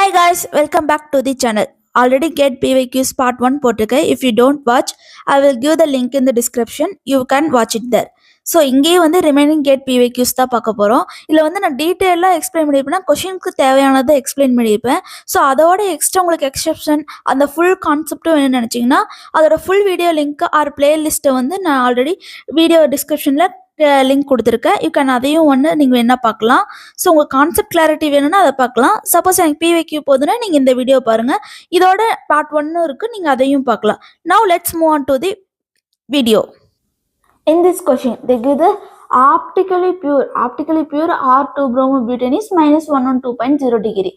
Hi guys, welcome back to the channel. Already get PYQs part 1 போட்டிருக்கேன். If you don't watch, I will give the link in the description. You can watch it there. So இங்கேயே வந்து remaining gate PYQs தான் பார்க்க போகிறோம். இதில் வந்து நான் டீட்டெயிலாக எக்ஸ்பிளைன் பண்ணியிருப்பேன்னா கொஷினுக்கு தேவையானதை எக்ஸ்பிளைன் பண்ணியிருப்பேன். ஸோ அதோட எக்ஸ்ட்ரா உங்களுக்கு எக்ஸெப்ஷன் அந்த ஃபுல் கான்செப்டும் வேணும்னு நினச்சிங்கன்னா அதோட ஃபுல் வீடியோ லிங்க் ஆர் பிளேலிஸ்ட்டை வந்து நான் ஆல்ரெடி வீடியோ டிஸ்கிரிப்ஷனில் லிங்க் கொடுத்துருக்கேன். யூ கேன் அதையும் ஒன்று நீங்கள் என்ன பார்க்கலாம். ஸோ உங்கள் கான்செப்ட் கிளாரிட்டி வேணும்னா அதை பார்க்கலாம். சப்போஸ் எனக்கு பிவைக்யூ போதுன்னா நீங்கள் இந்த வீடியோ பாருங்கள். இதோட பார்ட் 1 இருக்குது, நீங்கள் அதையும் பார்க்கலாம். Now let's move on to the video. In this question, they give the optically pure R2 bromobutane is minus 112.0 degree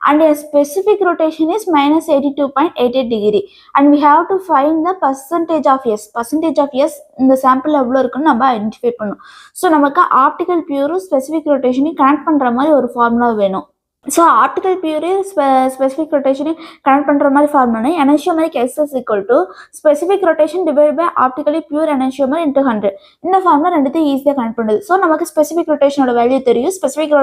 and a specific rotation is minus 82.88 degree and we have to find the percentage of S இந்த sample எவ்வளோ இருக்குன்னு நம்ம identify பண்ணணும். ஸோ நமக்கு optical பியூரும் specific ரொட்டேஷனையும் connect பண்ணுற மாதிரி ஒரு ஃபார்முலா வேணும். ஸோ ஆப்டிக்கல் பியூரையும் ஸ்பெசிஃபிக் ரொட்டேஷனையும் கனெக்ட் பண்ணுற மாதிரி formula enantiomeric S is equal to specific rotation divide by optically pure enantiomer into 100. இந்த ஃபார்முலா ரெண்டுத்தையும் ஈஸியாக கனெக்ட் பண்ணுது. ஸோ நமக்கு ஸ்பெசிஃபிக் ரொட்டேஷனோட வேல்யூ தெரியும். ஸ்பெசிஃபிக்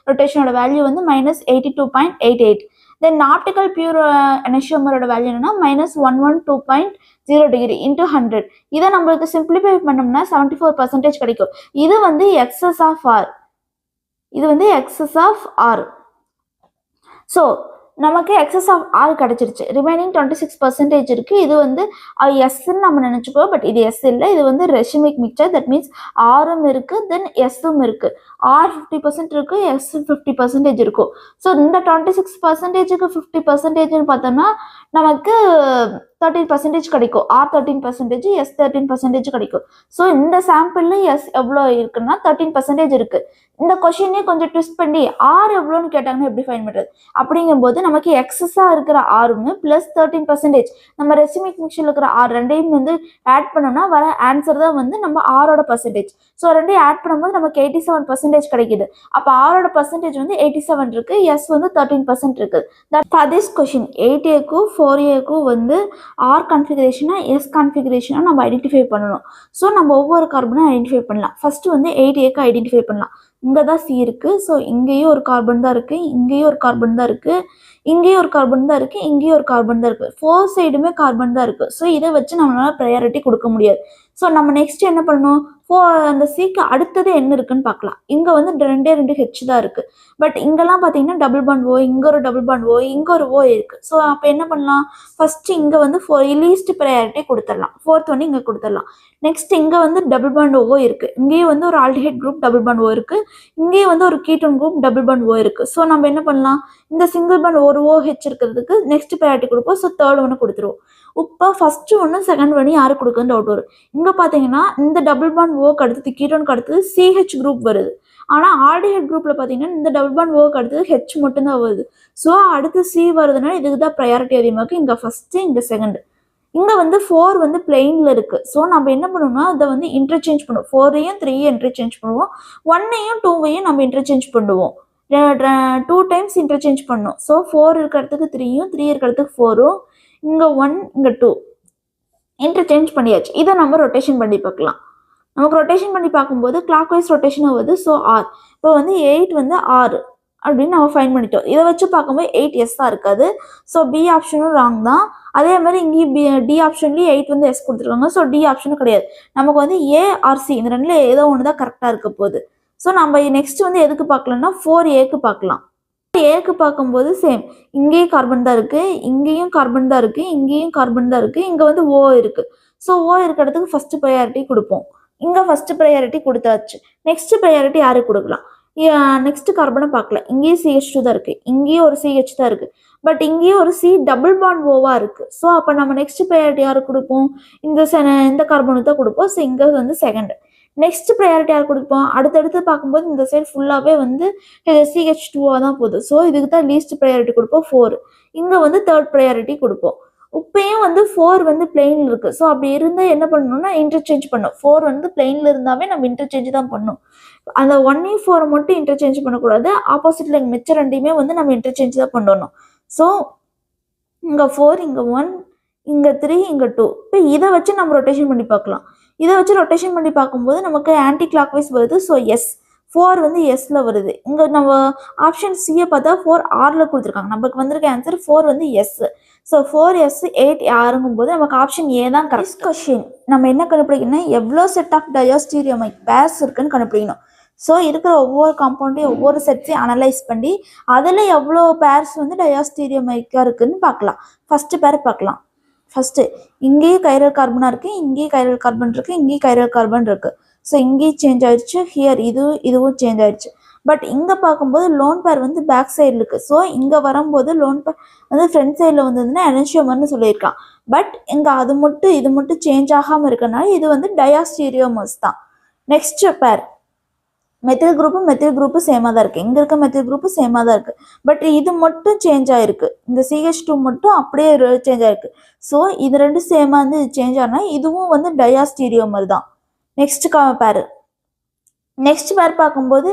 ரொட்டேஷனோட வேல்யூ வந்து minus 82.88. தென் ஆப்டிக்கல் பியூர் எனன்ஷியோமரோட வேல்யூ என்னன்னா minus 112.0 டிகிரி இன்ட்டு 100. இதை நம்மளுக்கு சிம்பிளிஃபை பண்ணோம்னா 74% கிடைக்கும். இது வந்து எக்ஸஸ் ஆஃப் ஆர். ஸோ நமக்கு எக்ஸஸ் ஆஃப் ஆர் கிடச்சிருச்சு. ரிமைனிங் 26% இருக்குது. இது வந்து எஸ்ன்னு நம்ம நினச்சிக்கோ, பட் இது எஸ் இல்லை, இது வந்து ரெசிமிக் மிக்சர். தட் மீன்ஸ் ஆரும் இருக்குது, தென் எஸ்ஸும் இருக்குது. ஆர் 50% இருக்குது, எஸ் 50% இருக்கும். ஸோ இந்த 26%க்கு 50%ன்னு பார்த்தோம்னா நமக்கு 13% கிடைக்கும். ஆர் 13%, எஸ் 13% கிடைக்கும். ஸோ இந்த சாம்பிளில் எஸ் எவ்வளோ இருக்குன்னா 13% இருக்குது. இந்த கொஷினே கொஞ்சம் ட்விஸ்ட் பண்ணி ஆர் எவ்வளோன்னு கேட்டாங்கன்னா எப்படி ஃபைன் பண்ணுறது? அப்படிங்கும்போது நமக்கு எக்ஸஸாக இருக்கிற ஆறுமே ப்ளஸ் 13% நம்ம ரெசிமிக் மிக்சரில் இருக்கிற ஆர் ரெண்டையும் வந்து ஆட் பண்ணோம்னா வர ஆன்சர் தான் வந்து நம்ம ஆரோட பர்சன்டேஜ். ஸோ ரெண்டையும் ஆட் பண்ணும்போது நமக்கு 87% கிடைக்குது. அப்போ ஆரோட பர்சன்டேஜ் வந்து 87 இருக்குது, எஸ் வந்து 13% இருக்குது. ஃபார் திஸ் கொஷின் 8Aக்கும் 4Aக்கும் வந்து ஆர் கன்ஃபிகரேஷனா எஸ் கன்ஃபிகரேஷனா நம்ம ஐடென்டிஃபை பண்ணணும். ஸோ நம்ம ஒவ்வொரு கார்பனும் ஐடென்டிஃபை பண்ணலாம். ஃபர்ஸ்ட் வந்து 8Aக்கு ஐடென்டிஃபை பண்ணலாம். இங்கே தான் சி இருக்குது. ஸோ இங்கேயும் ஒரு கார்பன் தான் இருக்குது, இங்கேயும் ஒரு கார்பன் தான் இருக்குது, இங்கேயும் ஒரு கார்பன் தான் இருக்குது, இங்கேயும் ஒரு கார்பன் தான் இருக்குது. 4 சைடுமே கார்பன் தான் இருக்குது. ஸோ இதை வச்சு நம்மளால ப்ரையாரிட்டி கொடுக்க முடியாது. ஸோ நம்ம நெக்ஸ்ட் என்ன பண்ணணும்? அந்த சிக்கு அடுத்தது என்ன இருக்குன்னு பார்க்கலாம். இங்கே வந்து 2 ஹெச் தான் இருக்குது. பட் இங்கெல்லாம் பார்த்தீங்கன்னா டபுள் பாண்ட் ஓ, இங்கே ஒரு டபுள் பாண்ட் ஓ, இங்கே ஒரு ஓ இருக்குது. ஸோ அப்போ என்ன பண்ணலாம்? ஃபஸ்ட்டு இங்கே வந்து லீஸ்ட் ப்ரையாரிட்டி கொடுத்துடலாம். 4th வந்து இங்கே கொடுத்துடலாம். நெக்ஸ்ட் இங்கே வந்து டபுள் பாண்ட் ஓ இருக்குது, இங்கேயும் வந்து ஒரு ஆல்டிஹைட் குரூப் டபுள் பாண்ட் ஓ இருக்குது, இங்கேயும் வந்து ஒரு கீட்டோன் குரூப் டபுள் பாண்ட் ஓ இருக்குது. ஸோ நம்ம என்ன பண்ணலாம்? இந்த சிங்கிள் பாண்ட் ஒரு ஓ ஹெச் இருக்கிறதுக்கு நெக்ஸ்ட் ப்ரையாரிட்டி கொடுப்போம். ஸோ 3rd ஒன்று கொடுத்துருவோம். இப்போ ஃபர்ஸ்ட் ஒன்று செகண்ட் ஒன்று யாரு கொடுக்குன்னு டவுட் வரும். இங்கே பார்த்தீங்கன்னா இந்த டபுள் பாண்ட் ஓக்கு அடுத்தது கீட்டோனுக்கு அடுத்தது சிஹெச் குரூப் வருது. ஆனால் ஆல்டிஹைட் குரூப்பில் பார்த்தீங்கன்னா இந்த டபுள் பாண்ட் ஓக்கு அடுத்தது ஹெச் மட்டும்தான் வருது. ஸோ அடுத்து சி வருதுன்னா இதுக்கு தான் ப்ரையாரிட்டி அதிகமாக இருக்குது. இங்கே ஃபஸ்ட்டு, இங்கே செகண்ட். இங்கே வந்து 4 வந்து பிளெயினில் இருக்குது. ஸோ நம்ம என்ன பண்ணுவோம்னா அதை வந்து இன்டர்சேஞ்ச் பண்ணுவோம். 4ஐயும் 3ஐயும் இன்டர்சேஞ்ச் பண்ணுவோம். 1ஐயும் 2ஐயும் நம்ம இன்டர்சேஞ்ச் பண்ணுவோம். 2 டைம்ஸ் இன்டர்சேஞ்ச் பண்ணணும். ஸோ 4 இருக்க இடத்துக்கு 3யும், 3 இருக்க இடத்துக்கு 4ம், இங்கே 1, இங்கே 2 இன்டர்சேஞ்ச் பண்ணியாச்சு. இதை நம்ம ரொட்டேஷன் பண்ணி பார்க்கலாம். நமக்கு ரொட்டேஷன் பண்ணி பார்க்கும்போது கிளாக் வைஸ் ரொட்டேஷன் ஆகுது. ஸோ ஆர் இப்போ வந்து 8 வந்து ஆர் அப்படின்னு நம்ம ஃபைன் பண்ணிட்டோம். இதை வச்சு பார்க்கும்போது 8 எஸ்ஸாக இருக்காது. ஸோ பி ஆப்ஷனும் ராங் தான். அதே மாதிரி இங்கேயும் டி ஆப்ஷன்லேயும் 8 வந்து எஸ் கொடுத்துருக்காங்க. ஸோ டி ஆப்ஷனும் கிடையாது. நமக்கு வந்து ஏ ஆர் சி இந்த ரெண்டில் ஏதோ ஒன்று தான் கரெக்டாக இருக்க போகுது. ஸோ நம்ம நெக்ஸ்ட் வந்து எதுக்கு பார்க்கலாம்னா 4Aக்கு பார்க்கலாம். ஏக்கு பார்க்கும்போது சேம், இங்கேயும் கார்பன் தான் இருக்குது, இங்கேயும் கார்பன் தான் இருக்குது, இங்கேயும் கார்பன் தான் இருக்குது, இங்கே வந்து ஓ இருக்குது. ஸோ ஓ இருக்கிற இடத்துக்கு ஃபஸ்ட்டு ப்ரையாரிட்டி கொடுப்போம். இங்கே ஃபஸ்ட்டு ப்ரையாரிட்டி கொடுத்தாச்சு. நெக்ஸ்ட் ப்ரையாரிட்டி யாருக்கு கொடுக்கலாம்? நெக்ஸ்ட் கார்பனை பார்க்கலாம். இங்கேயும் CH2 தான் இருக்குது, இங்கேயும் ஒரு CH தான் இருக்குது, பட் இங்கேயும் ஒரு சி டபுள் பாண்ட் ஓவாக இருக்குது. ஸோ அப்போ நம்ம நெக்ஸ்ட் ப்ரையாரிட்டி யாருக்கு கொடுப்போம்? இந்த கார்பனுக்கு தான் கொடுப்போம். ஸோ இங்கே வந்து செகண்ட். நெக்ஸ்ட் ப்ரையாரிட்டி யார் கொடுப்போம்? அடுத்தடுத்து பார்க்கும்போது இந்த சைடு ஃபுல்லாகவே வந்து CH2 தான் போகுது. ஸோ இதுக்கு தான் லீஸ்ட் ப்ரையாரிட்டி கொடுப்போம் 4. இங்கே வந்து 3rd ப்ரையாரிட்டி கொடுப்போம். இப்பயும் வந்து 4 வந்து பிளெயினில் இருக்குது. ஸோ அப்படி இருந்தால் என்ன பண்ணணும்னா இன்டர்சேஞ்ச் பண்ணும். 4 வந்து பிளெயினில் இருந்தாவே நம்ம இன்டர்சேஞ்ச் தான் பண்ணணும். அந்த 1ஐயும் 4 மட்டும் இன்டர்சேஞ்ச் பண்ணக்கூடாது. ஆப்போசிட்டில் மிச்சம் ரெண்டையுமே வந்து நம்ம இன்டர்சேஞ்ச் தான் பண்ணணும். ஸோ இங்கே 4, இங்கே 1, இங்கே 3, இங்கே 2. இப்போ இதை வச்சு நம்ம ரொட்டேஷன் பண்ணி பார்க்கலாம். இதை வச்சு ரொட்டேஷன் பண்ணி பார்க்கும்போது நமக்கு ஆன்டி கிளாக் வைஸ் வருது. ஸோ எஸ் 4 வந்து எஸ்ல வருது. இங்க நம்ம ஆப்ஷன் சியை பார்த்தா 4 ஆர்ல கொடுத்துருக்காங்க. நமக்கு வந்திருக்க ஆன்சர் 4 வந்து எஸ். ஸோ 4S 8 யாருங்கும் போது நமக்கு ஆப்ஷன் ஏ தான் கரெக்ட். கொஸ்டின் நம்ம என்ன கண்டுபிடிக்கணும்னா எவ்வளோ செட் ஆஃப் டயோஸ்டீரியோமிக் பேர்ஸ் இருக்குன்னு கண்டுபிடிக்கணும். ஸோ இருக்கிற ஒவ்வொரு காம்பவுண்டையும் ஒவ்வொரு செட்ஸையும் அனலைஸ் பண்ணி அதில் எவ்வளோ பேர்ஸ் வந்து டயோஸ்டீரியோமிக்காக இருக்குன்னு பார்க்கலாம். ஃபஸ்ட்டு பேர் பார்க்கலாம். ஃபஸ்ட்டு இங்கேயும் கைரல் கார்பனாக இருக்குது, இங்கேயும் கைரல் கார்பன் இருக்குது, இங்கேயும் கைரல் கார்பன் இருக்குது. ஸோ இங்கேயும் சேஞ்ச் ஆயிடுச்சு, ஹியர் இதுவும் சேஞ்ச் ஆயிடுச்சு. பட் இங்கே பார்க்கும்போது லோன் பேர் வந்து பேக் சைடில் இருக்குது. ஸோ இங்கே வரும்போது லோன் பேர் வந்து ஃப்ரண்ட் சைடில் வந்ததுன்னா எனன்ஷியோமர்னு சொல்லியிருக்கான். பட் இங்கே இது மட்டும் சேஞ்ச் ஆகாமல் இருக்கனால இது வந்து டயாஸ்டீரியோமர்ஸ் தான். நெக்ஸ்ட் பேர் மெத்தில் குரூப்பு சேமாக தான் இருக்குது. இங்கே இருக்க மெத்தில் குரூப்பு சேமாக தான் இருக்குது. பட் இது மட்டும் சேஞ்ச் ஆகிருக்கு. இந்த CH2 மட்டும் அப்படியே சேஞ்ச் ஆகிருக்கு. ஸோ இது ரெண்டும் சேமாக வந்து சேஞ்ச் ஆனால் இதுவும் வந்து டயாஸ்டீரியோமர் தான். நெக்ஸ்ட் பேர் பார்க்கும்போது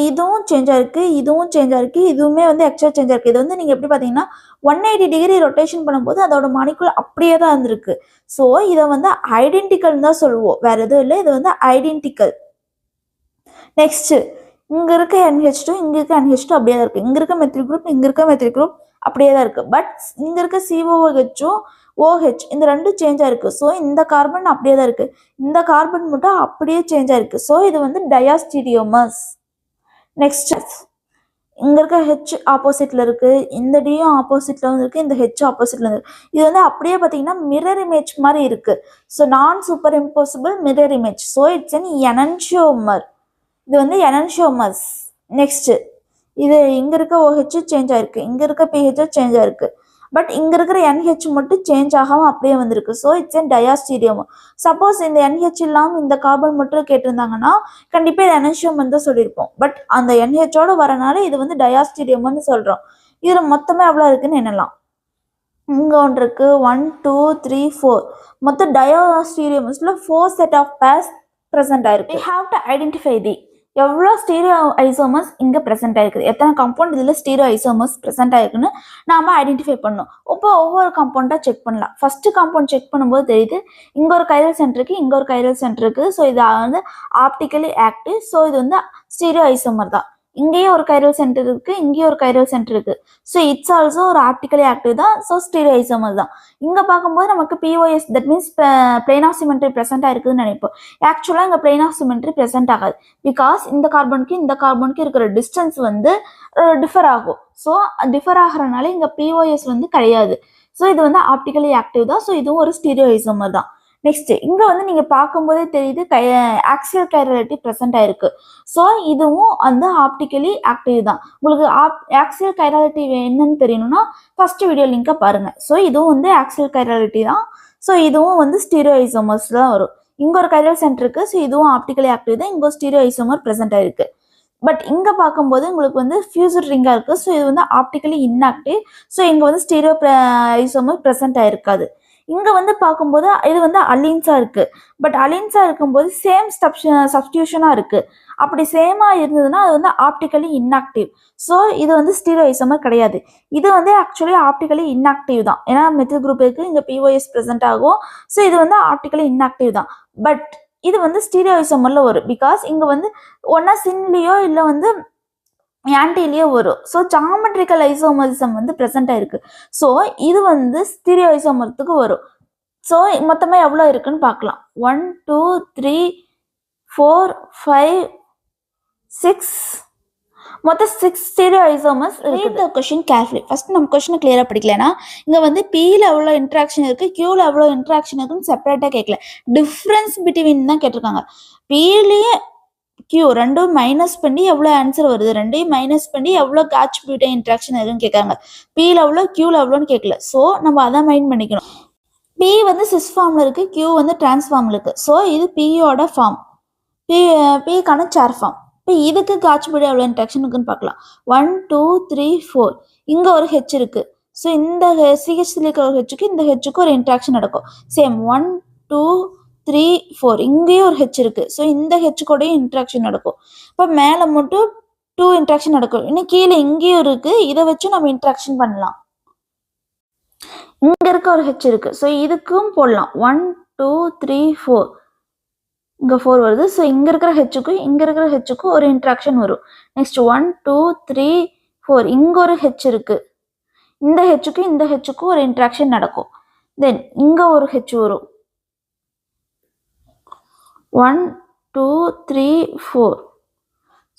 இதுவும் சேஞ்ச் ஆகிருக்கு, இதுவும் சேஞ்ச் ஆகிருக்கு, இதுவுமே வந்து எக்ஸ்ட்ரா சேஞ்ச் ஆகிருக்கு. இது வந்து நீங்கள் எப்படி பார்த்தீங்கன்னா 180 டிகிரி ரொட்டேஷன் பண்ணும்போது அதோட மாலிகுல் அப்படியே தான் இருந்திருக்கு. ஸோ இதை வந்து ஐடென்டிக்கல்னு தான் சொல்லுவோம், வேறு எதுவும் இல்லை. இது வந்து ஐடென்டிக்கல். நெக்ஸ்ட் இங்கே இருக்க NH2 இங்கே இருக்க NH2 அப்படியே தான் இருக்குது. இங்கே இருக்க மெத்தில் குரூப் இங்கே இருக்க மெத்தில் குரூப் அப்படியே தான் இருக்குது. பட் இங்கே இருக்க COOHும் OH இந்த ரெண்டும் சேஞ்ச் ஆகிருக்கு. ஸோ இந்த கார்பன் அப்படியே தான் இருக்குது, இந்த கார்பன் மட்டும் அப்படியே சேஞ்ச் ஆகிருக்கு. ஸோ இது வந்து டயாஸ்டீரியோமர்ஸ். நெக்ஸ்ட் இங்கே இருக்க H ஆப்போசிட்டில் இருக்குது, இந்த Dயும் ஆப்போசிட்டில் வந்து இருக்குது, இந்த H ஆப்போசிட்டில் இருக்குது. இது வந்து அப்படியே பார்த்தீங்கன்னா மிரர் இமேஜ் மாதிரி இருக்குது. ஸோ நான் super impossible mirror image. So it's an enantiomer. இது வந்து எனன்ஷியோமர்ஸ். நெக்ஸ்ட்டு இது இங்கே இருக்க OH சேஞ்ச் ஆகிருக்கு, இங்கே இருக்க PH சேஞ்ச் ஆகிருக்கு. பட் இங்கே இருக்கிற NH மட்டும் சேஞ்ச் ஆகாமல் அப்படியே வந்திருக்கு. So it's an diastereomer. Suppose இந்த NH இல்லாமல் இந்த கார்பன் மட்டும் கேட்டிருந்தாங்கன்னா கண்டிப்பாக இது எனன்ஷியோமர் தான் சொல்லியிருப்போம். பட் அந்த NHோட வரனால இது வந்து டயாஸ்டீரியோமர்னு சொல்கிறோம். இதில் மொத்தமே எவ்வளோ இருக்குன்னு என்னலாம். இங்கே ஒன்று இருக்குது, 1 2 3 4. மொத்தம் டயாஸ்டீரியோமர்ஸில் 4 செட் ஆஃப் பேர்ஸ் ப்ரெசென்ட் ஆயிருக்கு. We have to identify எவ்வளோ ஸ்டீரியோ ஐசோமர்ஸ் இங்கே ப்ரெசென்ட் ஆகிருக்குது, எத்தனை காம்பவுண்ட் இதில் ஸ்டீரியோ ஐசோமர்ஸ் ப்ரெசென்ட் ஆகிருக்குன்னு நாம் ஐடென்டிஃபை பண்ணணும். இப்போ ஒவ்வொரு காம்பவுண்டாக செக் பண்ணலாம். ஃபஸ்ட்டு காம்பவுண்ட் செக் பண்ணும்போது தெரியுது இங்கே ஒரு கைரல் சென்டர் இருக்குது, இங்கே ஒரு கைரல் சென்டர் இருக்குது. ஸோ இது வந்து ஆப்டிக்கலி ஆக்டிவ். ஸோ இது வந்து ஸ்டீரியோ ஐசோமர் தான். இங்கேயும் ஒரு கைரல் சென்டர் இருக்குது, இங்கேயும் ஒரு கைரல் சென்டர் இருக்குது. ஸோ இட்ஸ் ஆல்சோ ஒரு ஆப்டிக்கலி ஆக்டிவ் தான். ஸோ ஸ்டீரியோ ஐசோமர் தான். இங்கே பார்க்கும்போது நமக்கு POS that means plane of symmetry present ஆகிருக்குதுன்னு நினைப்போம். ஆக்சுவலாக இங்கே பிளேன் ஆஃப் சிமெண்ட்ரி ப்ரெசென்ட் ஆகாது. பிகாஸ் இந்த கார்பனுக்கு இருக்கிற டிஸ்டன்ஸ் வந்து டிஃபர் ஆகும். ஸோ டிஃபர் ஆகிறனால இங்கே POS வந்து கிடையாது. ஸோ இது வந்து ஆப்டிக்கலி ஆக்டிவ் தான். ஸோ இதுவும் ஒரு ஸ்டீரியோ ஐசோமர் தான். நெக்ஸ்ட் இங்கே வந்து நீங்கள் பார்க்கும்போதே தெரியுது ஆக்சியல் கைரலிட்டி ப்ரெசென்ட் ஆயிருக்கு. ஸோ இதுவும் வந்து ஆப்டிக்கலி ஆக்டிவ் தான். உங்களுக்கு ஆக்சியல் கைரலிட்டி என்னன்னு தெரியணும்னா ஃபர்ஸ்ட் வீடியோ லிங்கை பாருங்கள். ஸோ இதுவும் வந்து ஆக்சியல் கைரலிட்டி தான். ஸோ இதுவும் வந்து ஸ்டீரியோ ஐசோமர்ஸ் தான் வரும். இங்கே ஒரு கைரல் சென்டர் இருக்குது. ஸோ இதுவும் ஆப்டிக்கலி ஆக்டிவ் தான். இங்கே ஸ்டீரியோ ஐசோமர் ப்ரெசென்ட் ஆயிருக்கு. பட் இங்கே பார்க்கும்போது உங்களுக்கு வந்து ஃபியூசர் ரிங்காக இருக்குது. ஸோ இது வந்து ஆப்டிக்கலி இன்ஆக்டிவ். ஸோ இங்கே வந்து ஸ்டீரியோ ஐசோமர் ப்ரெசென்ட் ஆயிருக்காது. இங்கே வந்து பார்க்கும்போது இது வந்து அலின்ஸாக இருக்குது. பட் அலின்ஸாக இருக்கும்போது சேம் சப்ஸ்டியூஷனாக இருக்குது. அப்படி சேமாக இருந்ததுன்னா அது வந்து ஆப்டிக்கலி இன்ஆக்டிவ். ஸோ இது வந்து ஸ்டீரியோ ஐசோமர் கிடையாது. இது வந்து ஆக்சுவலி ஆப்டிக்கலி இன்ஆக்டிவ் தான். ஏன்னா மெத்தில் குரூப் இருக்குது, இங்கே POS ப்ரெசென்ட் ஆகும். ஸோ இது வந்து ஆப்டிக்கலி இன்ஆக்டிவ் தான். பட் இது வந்து ஸ்டீரியோ ஐசோமரில் வரும். பிகாஸ் இங்கே வந்து ஒன்றா சின்லேயோ இல்லை வந்து ஆன்டிலேயே வரும். ஸோ ஜாமெட்ரிக்கல் ஐசோமரிசம் வந்து ப்ரெசென்ட் ஆயிருக்கு. ஸோ இது வந்து ஸ்டீரியோ ஐசோமரத்துக்கு வரும். ஸோ மொத்தமாக எவ்வளோ இருக்குன்னு பார்க்கலாம். 1 2 3 4 5 6 மொத்தம் 6 ஸ்டீரியோ ஐசோமர்ஸ் இருக்குது. Question carefully. ஃபர்ஸ்ட் நம்ம கொஸ்டினை கிளியராக படிக்கலன்னா இங்கே வந்து Pயில் எவ்வளோ இன்ட்ராக்ஷன் இருக்குது, Qவில் எவ்வளோ இன்ட்ராக்ஷன் இருக்குன்னு செப்பரேட்டாக கேட்கல, டிஃப்ரென்ஸ் பிட்வீன் தான் கேட்டிருக்காங்க. Pலேயே Q ரெண்டும் மைனஸ் பண்ணி எவ்வளோ ஆன்சர் வருது, ரெண்டையும் மைனஸ் பண்ணி எவ்வளோ காட்ச் பியூட்டைன் இன்ட்ராக்ஷன் இருக்குன்னு கேட்காங்க. Pயில் எவ்வளோ Qவில் எவ்வளோன்னு கேட்கல. ஸோ நம்ம அதான் மைண்ட் பண்ணிக்கணும். P வந்து சிஸ் ஃபார்மில் இருக்குது, Q வந்து டிரான்ஸ்ஃபார்மில் இருக்குது. ஸோ இது Pயோட ஃபார்ம், Pக்கான சேர் ஃபார்ம். இப்போ இதுக்கு காட்ச் பியூட்டை எவ்வளோ இன்ட்ராக்ஷன் இருக்குன்னு பார்க்கலாம். 1 2 3 4. இங்கே ஒரு H இருக்குது. ஸோ இந்த CH3 இருக்கிற ஒரு Hக்கு இந்த Hக்கு ஒரு இன்ட்ராக்ஷன் நடக்கும். சேம் 1 2 3 4. இங்கேயும் ஒரு H இருக்குது. ஸோ இந்த H கூடயும் இன்ட்ராக்ஷன் நடக்கும். இப்போ மேலே மட்டும் 2 இன்ட்ராக்ஷன் நடக்கும். இன்னும் கீழே இங்கேயும் இருக்குது. இதை வச்சு நம்ம இன்ட்ராக்ஷன் பண்ணலாம். இங்கே இருக்க ஒரு H இருக்குது. ஸோ இதுக்கும் போடலாம். 1 2 3 4. இங்கே 4 வருது. ஸோ இங்கே இருக்கிற ஹெச்சுக்கும் இங்கே இருக்கிற ஹெச்சுக்கும் ஒரு இன்ட்ராக்ஷன் வரும். நெக்ஸ்ட் 1 2 3 4 இங்கே ஒரு ஹெச் இருக்குது. இந்த ஹெச்சுக்கும் இந்த ஹெச்சுக்கும் ஒரு இன்ட்ராக்ஷன் நடக்கும். தென் இங்கே ஒரு ஹெச் வரும். 1 2 3 4.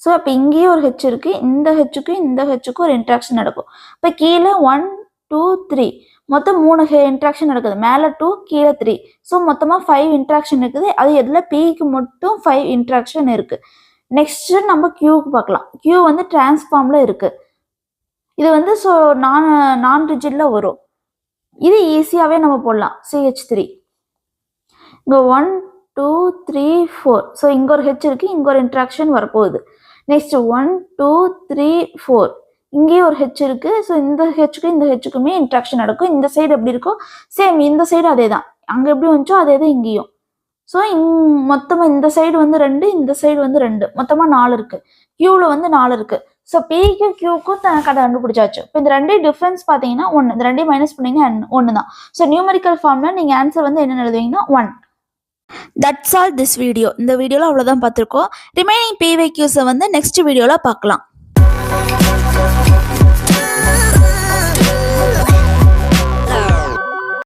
ஸோ அப்போ இங்கேயும் ஒரு ஹெச் இருக்குது. இந்த ஹெச்சுக்கும் இந்த ஹெச்சுக்கும் ஒரு இன்ட்ராக்ஷன் நடக்கும். இப்போ கீழே 1 2 3 மொத்தம் 3 இன்ட்ராக்ஷன் நடக்குது. மேலே 2 கீழே 3. ஸோ மொத்தமாக 5 இன்ட்ராக்ஷன் இருக்குது. அது எதில் பிக்கு மட்டும் 5 இன்ட்ராக்ஷன் இருக்குது. நெக்ஸ்ட்டு நம்ம கியூக்கு பார்க்கலாம். கியூ வந்து டிரான்ஸ்ஃபார்மில் இருக்குது. இது வந்து ஸோ நான் ரிஜிடில் வரும். இது ஈஸியாகவே நம்ம போடலாம். CH3 இங்கே 1 2 3 4. ஸோ இங்கே ஒரு ஹெச் இருக்குது. இங்கே ஒரு இன்ட்ராக்ஷன் வரப்போகுது. நெக்ஸ்ட் 1 2 3 4 இங்கேயும் ஒரு ஹெச் இருக்குது. ஸோ இந்த ஹெச்சுக்கும் இந்த ஹெச்சுக்குமே இன்ட்ராக்ஷன் நடக்கும். இந்த சைடு எப்படி இருக்கோ சேம் இந்த சைடு அதே தான். அங்கே எப்படி வந்துச்சோ அதே தான் இங்கேயும். ஸோ மொத்தமாக இந்த சைடு வந்து 2, இந்த சைடு வந்து 2, மொத்தமாக 4 இருக்குது. கியூவில் வந்து 4 இருக்குது. ஸோ பிக்கும் கியூக்கும் கண்டுபிடிச்சாச்சு. இப்போ இந்த 2 டிஃப்ரென்ஸ் பார்த்தீங்கன்னா 1. இந்த 2 மைனஸ் பண்ணிங்கன்னா 1 தான். ஸோ நியூமெரிக்கல் ஃபார்மில் நீங்கள் ஆன்சர் வந்து என்னென்னு எழுதுவீங்கன்னா 1. That's all this video. இந்த வீடியோவில் அவ்வளோதான் பார்த்துருக்கோம். ரிமைனிங் PYQஸை வந்து நெக்ஸ்ட் வீடியோவில் பார்க்கலாம்.